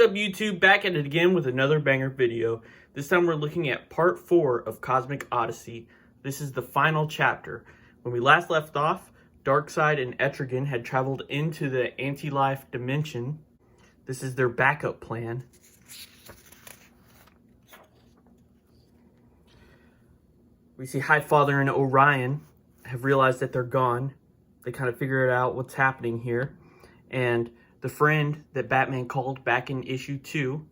up, YouTube? Back at it again with another banger video. This time we're looking at part 4 of Cosmic Odyssey. This is the final chapter. When we last left off, Darkseid and Etrigan had traveled into the anti-life dimension. This is their backup plan. We see Highfather and Orion have realized that they're gone. They kind of figured out what's happening here. And the friend that Batman called back in issue 2,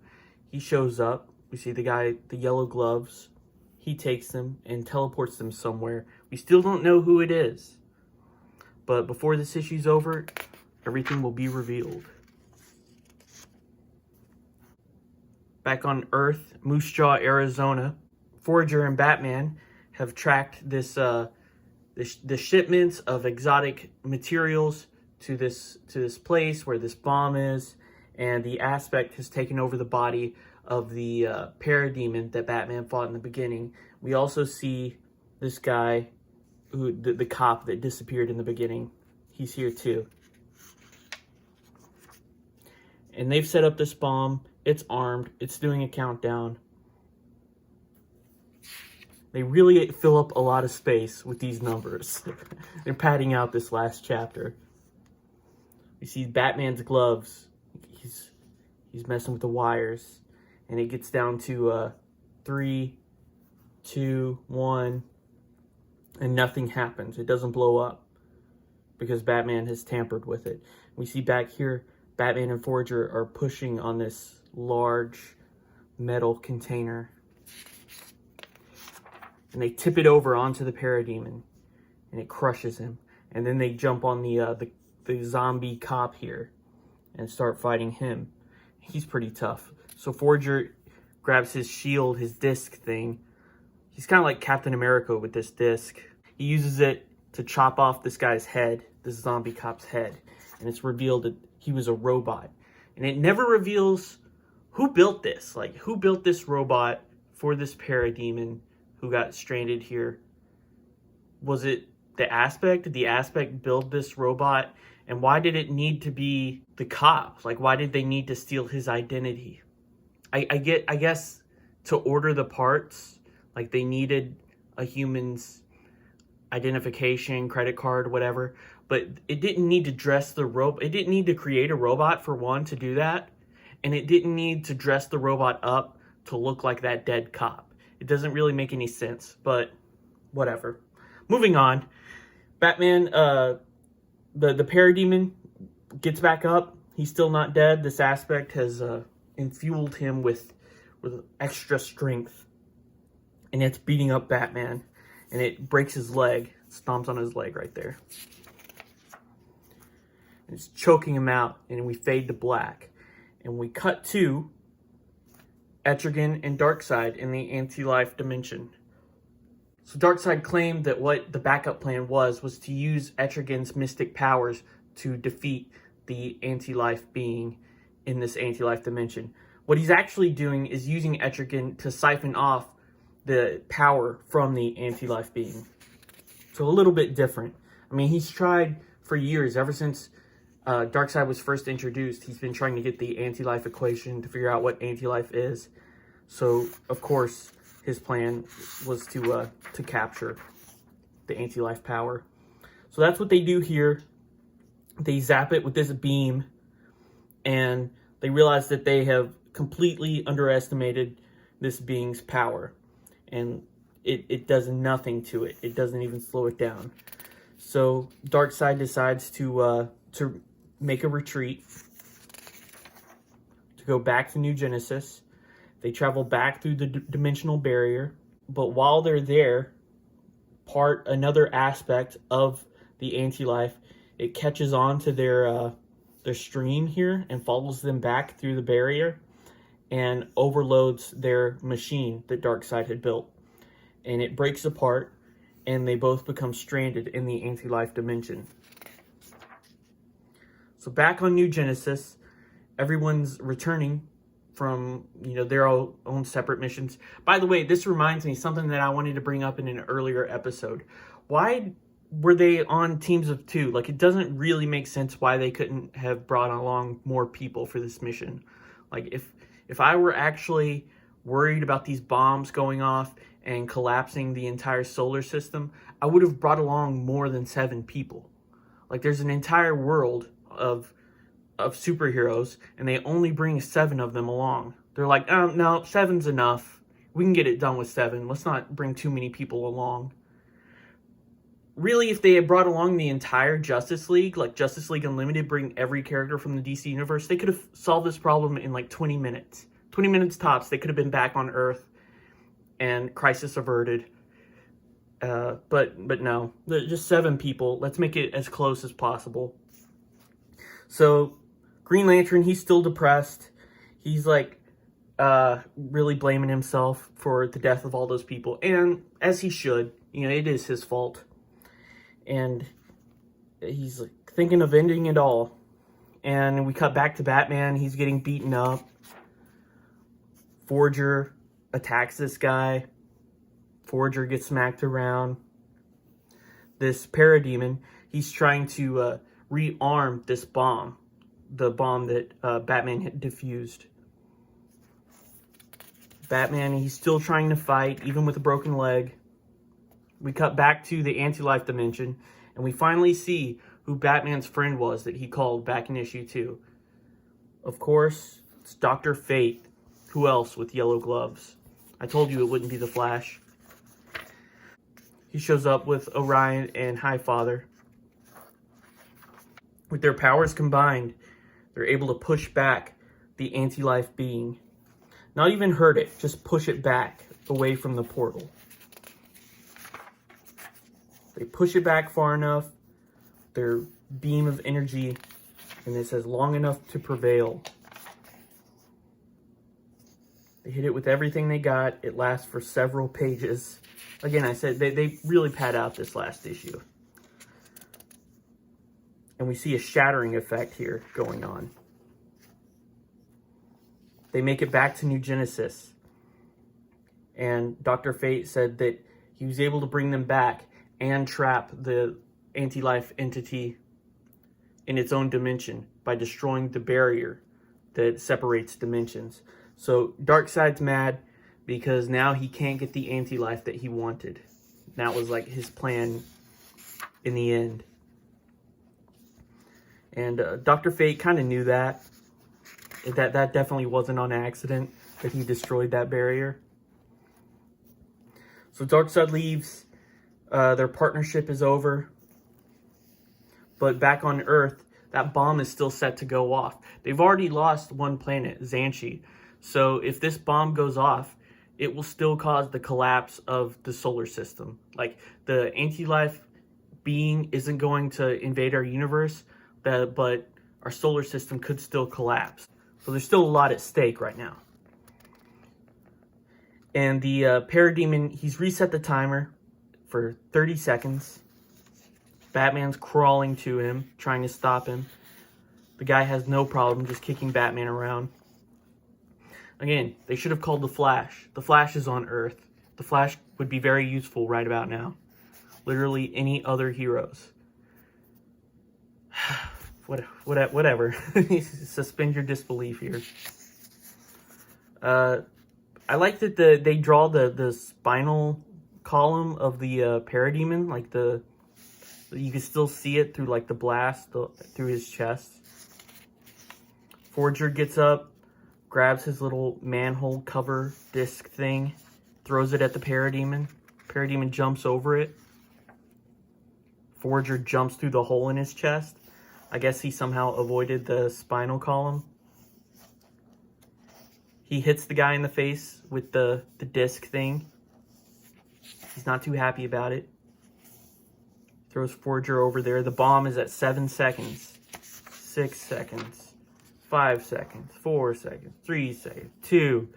he shows up. We see the guy, the yellow gloves. He takes them and teleports them somewhere. We still don't know who it is. But before this issue's over, everything will be revealed. Back on Earth, Moose Jaw, Arizona, Forager and Batman have tracked this the shipments of exotic materials to this place where this bomb is, and the Aspect has taken over the body of the parademon that Batman fought in the beginning. We also see this guy, who the cop that disappeared in the beginning. He's here too. And they've set up this bomb. It's armed. It's doing a countdown. They really fill up a lot of space with these numbers. They're padding out this last chapter. We see Batman's gloves. He's messing with the wires. And it gets down to 3, 2, 1. And nothing happens. It doesn't blow up. Because Batman has tampered with it. We see back here, Batman and Forager are pushing on this large metal container. And they tip it over onto the parademon. And it crushes him. And then they jump on the zombie cop here and start fighting him. He's pretty tough. So Forager grabs his shield, his disc thing. He's kind of like Captain America with this disc. He uses it to chop off this guy's head, this zombie cop's head. And it's revealed that he was a robot. And it never reveals who built this. Like, who built this robot for this parademon who got stranded here? Was it the Aspect? Did the Aspect build this robot? And why did it need to be the cop? Like, why did they need to steal his identity? I guess to order the parts, like they needed a human's identification, credit card, whatever. But it didn't need to dress the robot. It didn't need to create a robot for one to do that. And it didn't need to dress the robot up to look like that dead cop. It doesn't really make any sense, but whatever. Moving on. Batman, the parademon gets back up. He's still not dead. This Aspect has infueled him with extra strength. And it's beating up Batman. And it breaks his leg. Stomps on his leg right there. And it's choking him out. And we fade to black. And we cut to Etrigan and Darkseid in the anti-life dimension. So Darkseid claimed that what the backup plan was to use Etrigan's mystic powers to defeat the anti-life being in this anti-life dimension. What he's actually doing is using Etrigan to siphon off the power from the anti-life being. So a little bit different. I mean, he's tried for years, ever since Darkseid was first introduced, he's been trying to get the anti-life equation to figure out what anti-life is. So, of course, his plan was to capture the anti-life power. So that's what they do here. They zap it with this beam, and they realize that they have completely underestimated this being's power. And it does nothing to it. It doesn't even slow it down. So Darkseid decides to make a retreat, to go back to New Genesis. They travel back through the dimensional barrier, but while they're there, another aspect of the anti-life, it catches on to their stream here and follows them back through the barrier and overloads their machine that Darkseid had built. And it breaks apart, and they both become stranded in the anti-life dimension. So back on New Genesis, everyone's returning from, their own separate missions. By the way, this reminds me something that I wanted to bring up in an earlier episode. Why were they on teams of 2? Like, it doesn't really make sense why they couldn't have brought along more people for this mission. Like, if I were actually worried about these bombs going off and collapsing the entire solar system, I would have brought along more than 7 people. Like, there's an entire world of superheroes, and they only bring 7 of them along. They're like, oh, no, 7's enough. We can get it done with 7. Let's not bring too many people along. Really, if they had brought along the entire Justice League, like Justice League Unlimited, bring every character from the DC universe, they could have solved this problem in like 20 minutes. 20 minutes tops, they could have been back on Earth and crisis averted. But no, just 7 people. Let's make it as close as possible. So Green Lantern, he's still depressed. He's like really blaming himself for the death of all those people, and as he should. You know, it is his fault. And he's like thinking of ending it all. And we cut back to Batman. He's getting beaten up. Forger attacks this guy. Forger gets smacked around. This parademon, he's trying to rearm this bomb. The bomb that Batman had defused. Batman, he's still trying to fight, even with a broken leg. We cut back to the anti-life dimension, and we finally see who Batman's friend was that he called back in issue 2. Of course, it's Dr. Fate. Who else with yellow gloves? I told you it wouldn't be the Flash. He shows up with Orion and Highfather. With their powers combined, they're able to push back the anti-life being. Not even hurt it, just push it back away from the portal. They push it back far enough, their beam of energy, and it says long enough to prevail. They hit it with everything they got. It lasts for several pages. Again, I said they really pad out this last issue. And we see a shattering effect here going on. They make it back to New Genesis. And Dr. Fate said that he was able to bring them back and trap the anti-life entity in its own dimension by destroying the barrier that separates dimensions. So Darkseid's mad because now he can't get the anti-life that he wanted. That was like his plan in the end. And Dr. Fate kind of knew that. That definitely wasn't on accident that he destroyed that barrier. So Darkseid leaves. Their partnership is over. But back on Earth, that bomb is still set to go off. They've already lost one planet, Xanshi. So if this bomb goes off, it will still cause the collapse of the solar system. Like, the anti-life being isn't going to invade our universe, but our solar system could still collapse. So there's still a lot at stake right now. And the parademon, he's reset the timer for 30 seconds. Batman's crawling to him, trying to stop him. The guy has no problem just kicking Batman around. Again, they should have called the Flash. The Flash is on Earth. The Flash would be very useful right about now. Literally any other heroes. Whatever. Suspend your disbelief here. I like that they draw the spinal column of the parademon. Like you can still see it through like the blast through his chest. Forger gets up, grabs his little manhole cover disc thing, throws it at the parademon. Parademon jumps over it. Forger jumps through the hole in his chest. I guess he somehow avoided the spinal column. He hits the guy in the face with the disc thing. He's not too happy about it. Throws Forger over there. The bomb is at 7 seconds. 6 seconds. 5 seconds. 4 seconds. 3 seconds. 2.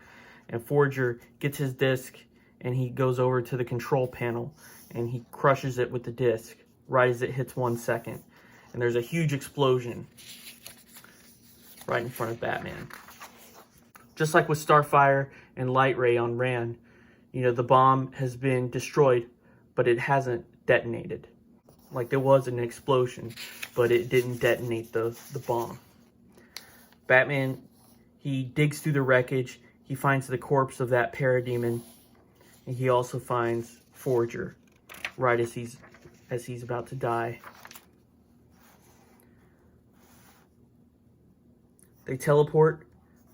And Forger gets his disc and he goes over to the control panel and he crushes it with the disc right as it hits 1 second. And there's a huge explosion right in front of Batman. Just like with Starfire and Light Ray on Rand, you know, the bomb has been destroyed, but it hasn't detonated. Like, there was an explosion, but it didn't detonate the bomb. Batman, He digs through the wreckage. He finds the corpse of that parademon. And he also finds Forager right as he's about to die. They teleport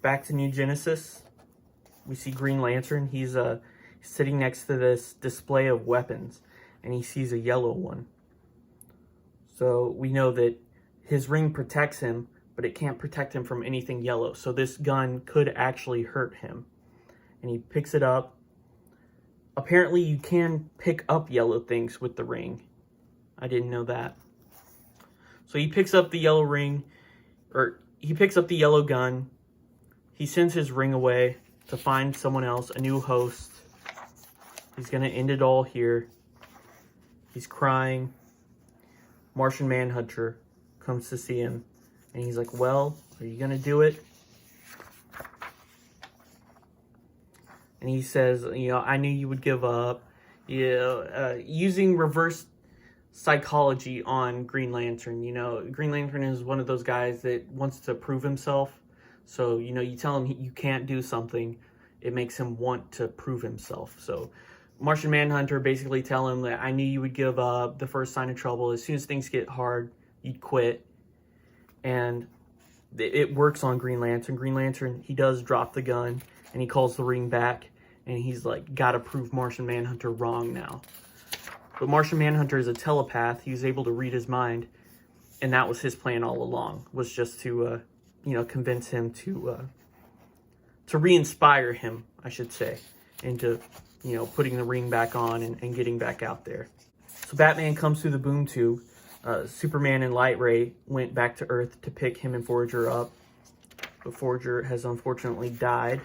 back to New Genesis. We see Green Lantern. He's sitting next to this display of weapons, and he sees a yellow one. So we know that his ring protects him, but it can't protect him from anything yellow. So this gun could actually hurt him. And he picks it up. Apparently you can pick up yellow things with the ring. I didn't know that. So he picks up the yellow ring, or he picks up the yellow gun. He sends his ring away to find someone else, a new host. He's going to end it all here. He's crying. Martian Manhunter comes to see him, and he's like, well, are you going to do it? And he says, I knew you would give up. Using reverse psychology on Green Lantern. Green Lantern is one of those guys that wants to prove himself. So, you tell him you can't do something, it makes him want to prove himself. So Martian Manhunter basically tell him that I knew you would give up. The first sign of trouble, as soon as things get hard, you'd quit. And it works on Green Lantern. Green Lantern, he does drop the gun, and he calls the ring back, and he's like, gotta prove Martian Manhunter wrong now. But Martian Manhunter is a telepath. He was able to read his mind, and that was his plan all along, was just to, convince him to re-inspire him, I should say, into, putting the ring back on and getting back out there. So Batman comes through the boom tube. Superman and Light Ray went back to Earth to pick him and Forager up, but Forager has unfortunately died.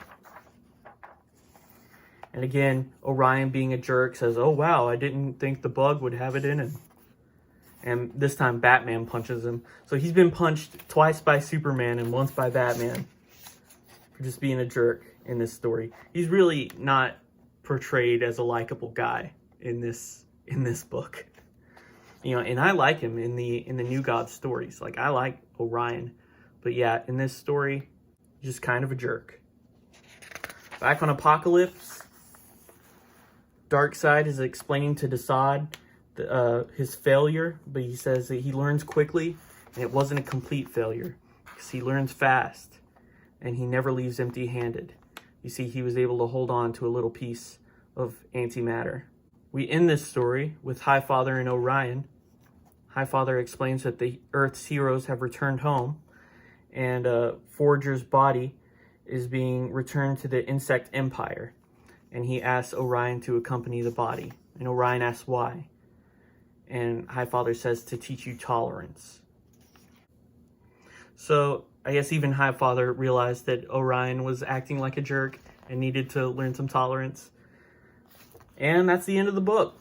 And again, Orion, being a jerk, says, oh wow, I didn't think the bug would have it in him. And this time Batman punches him. So he's been punched twice by Superman and once by Batman for just being a jerk in this story. He's really not portrayed as a likable guy in this book. And I like him in the New God stories. Like, I like Orion. But yeah, in this story, he's just kind of a jerk. Back on Apocalypse, Darkseid is explaining to Desaad his failure, but he says that he learns quickly, and it wasn't a complete failure, because he learns fast, and he never leaves empty-handed. You see, he was able to hold on to a little piece of antimatter. We end this story with Highfather and Orion. Highfather explains that the Earth's heroes have returned home, and Forager's body is being returned to the Insect Empire. And he asks Orion to accompany the body. And Orion asks why. And Highfather says to teach you tolerance. So I guess even Highfather realized that Orion was acting like a jerk and needed to learn some tolerance. And that's the end of the book.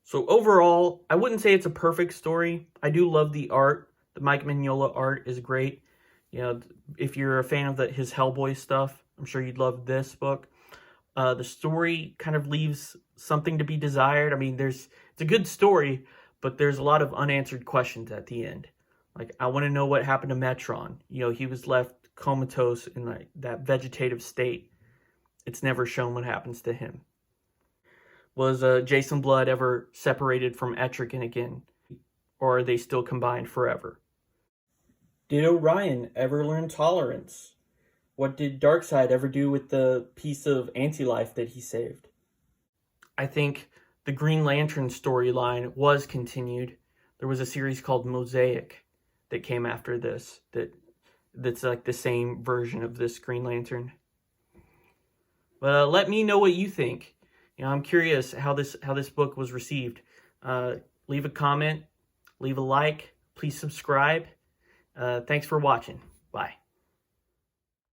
So overall, I wouldn't say it's a perfect story. I do love the art. The Mike Mignola art is great. If you're a fan of his Hellboy stuff, I'm sure you'd love this book. The story kind of leaves something to be desired. I mean, it's a good story, but there's a lot of unanswered questions at the end. Like, I want to know what happened to Metron. He was left comatose in that vegetative state. It's never shown what happens to him. Was Jason Blood ever separated from Etrigan again? Or are they still combined forever? Did Orion ever learn tolerance? What did Darkseid ever do with the piece of anti-life that he saved? I think the Green Lantern storyline was continued. There was a series called Mosaic that came after this that's like the same version of this Green Lantern. But let me know what you think. I'm curious how this book was received. Leave a comment, leave a like, please subscribe. Thanks for watching. Bye.